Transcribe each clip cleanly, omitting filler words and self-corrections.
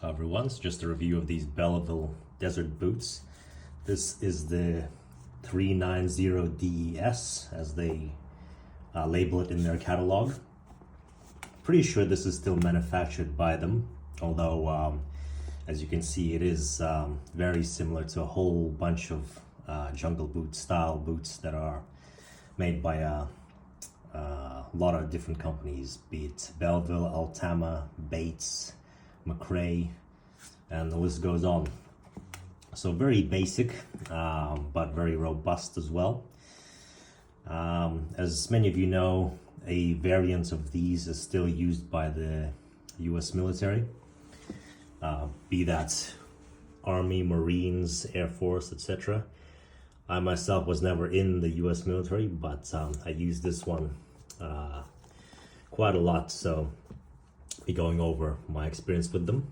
Everyone, it's just a review of these Belleville desert boots. This is the 390DES as they label it in their catalog. Pretty sure this is still manufactured by them, although as you can see it is very similar to a whole bunch of jungle boot style boots that are made by a lot of different companies, be it Belleville, Altama, Bates, McRae, and the list goes on. So very basic, but very robust as well. As many of you know, a variant of these is still used by the US military, be that Army, Marines, Air Force, etc. I myself was never in the US military, but I used this one quite a lot, so be going over my experience with them.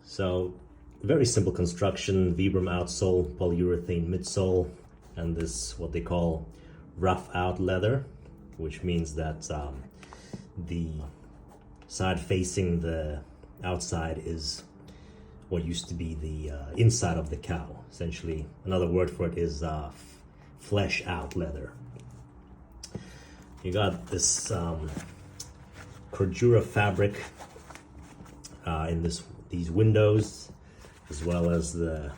So very simple construction, Vibram outsole, polyurethane midsole, and this what they call rough out leather, which means that the side facing the outside is what used to be the inside of the cow. Essentially, another word for it is flesh out leather. You got this Cordura fabric in these windows, as well as the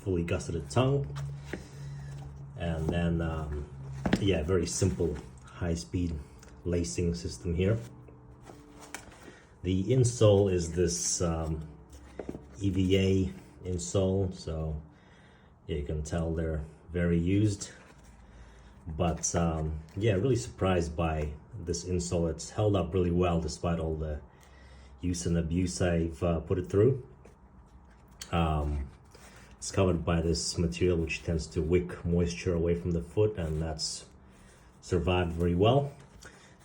fully gusseted tongue, and then yeah, very simple high-speed lacing system here. The insole is this EVA insole, so yeah, you can tell they're very used. But yeah, really surprised by this insole. It's held up really well despite all the use and abuse I've put it through. It's covered by this material which tends to wick moisture away from the foot, and that's survived very well,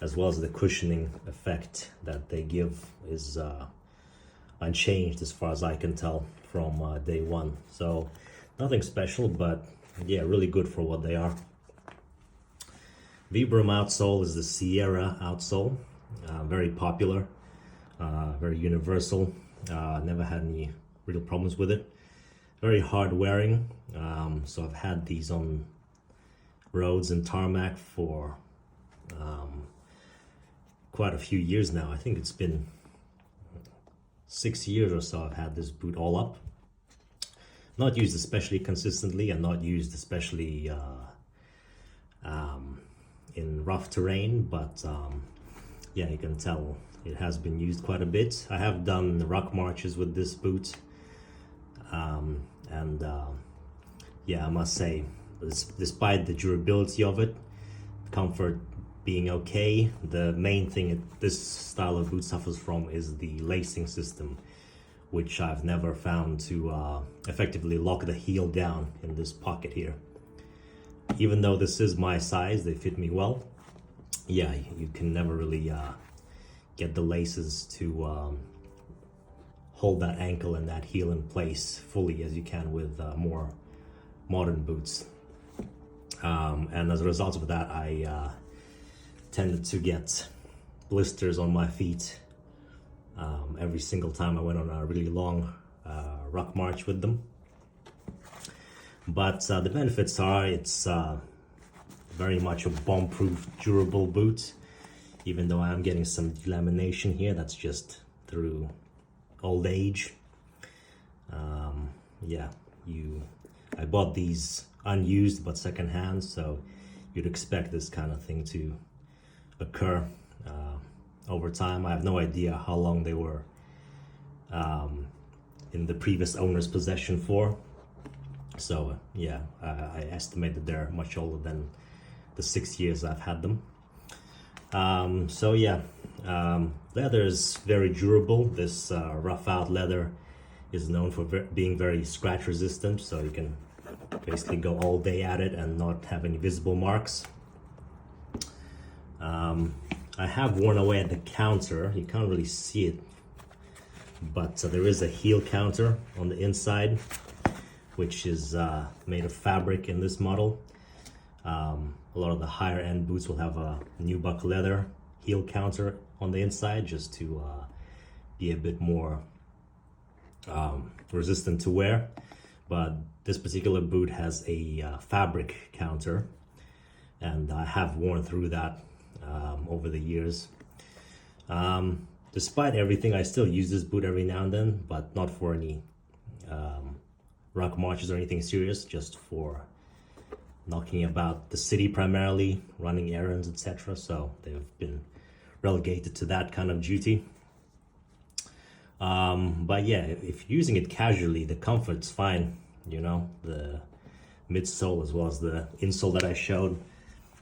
as well as the cushioning effect that they give is unchanged as far as I can tell from day one. So nothing special, but yeah, really good for what they are. Vibram outsole is the Sierra outsole, very popular, very universal. Never had any real problems with it. Very hard wearing, so I've had these on roads and tarmac for quite a few years now. I think it's been 6 years or so I've had this boot all up. Not used especially consistently, and not used especially in rough terrain, but yeah, you can tell it has been used quite a bit. I have done rock marches with this boot, and yeah, I must say, despite the durability of it, comfort being okay, the main thing this style of boot suffers from is the lacing system, which I've never found to effectively lock the heel down in this pocket here. Even though this is my size, they fit me well. Yeah, you can never really get the laces to hold that ankle and that heel in place fully as you can with more modern boots. And as a result of that, I tended to get blisters on my feet every single time I went on a really long rock march with them. But the benefits are it's very much a bomb-proof, durable boot. Even though I am getting some delamination here, that's just through old age. Yeah, I bought these unused but secondhand, so you'd expect this kind of thing to occur over time. I have no idea how long they were in the previous owner's possession for. So yeah, I estimate that they're much older than the 6 years I've had them. So yeah, leather is very durable. This rough out leather is known for being very scratch resistant, so you can basically go all day at it and not have any visible marks. I have worn away at the counter. You can't really see it, but there is a heel counter on the inside, which is made of fabric in this model. A lot of the higher end boots will have a nubuck leather heel counter on the inside, just to be a bit more resistant to wear. But this particular boot has a fabric counter, and I have worn through that over the years. Despite everything, I still use this boot every now and then, but not for any rock marches or anything serious, just for knocking about the city primarily, running errands, etc. So they've been relegated to that kind of duty. But yeah, if using it casually, the comfort's fine. You know, the midsole as well as the insole that I showed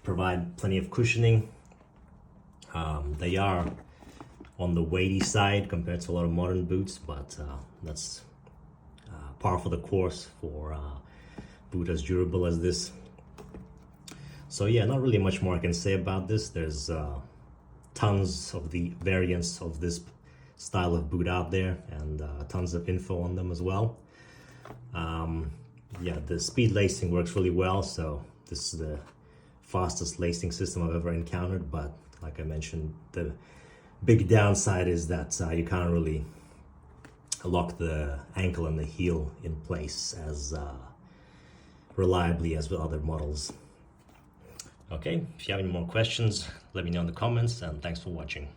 provide plenty of cushioning. They are on the weighty side compared to a lot of modern boots, but that's par for the course for a boot as durable as this. So yeah, not really much more I can say about this. There's tons of the variants of this style of boot out there, and tons of info on them as well. Yeah, the speed lacing works really well, so this is the fastest lacing system I've ever encountered. But like I mentioned, the big downside is that you can't really lock the ankle and the heel in place as reliably as with other models. Okay, if you have any more questions, let me know in the comments, and thanks for watching.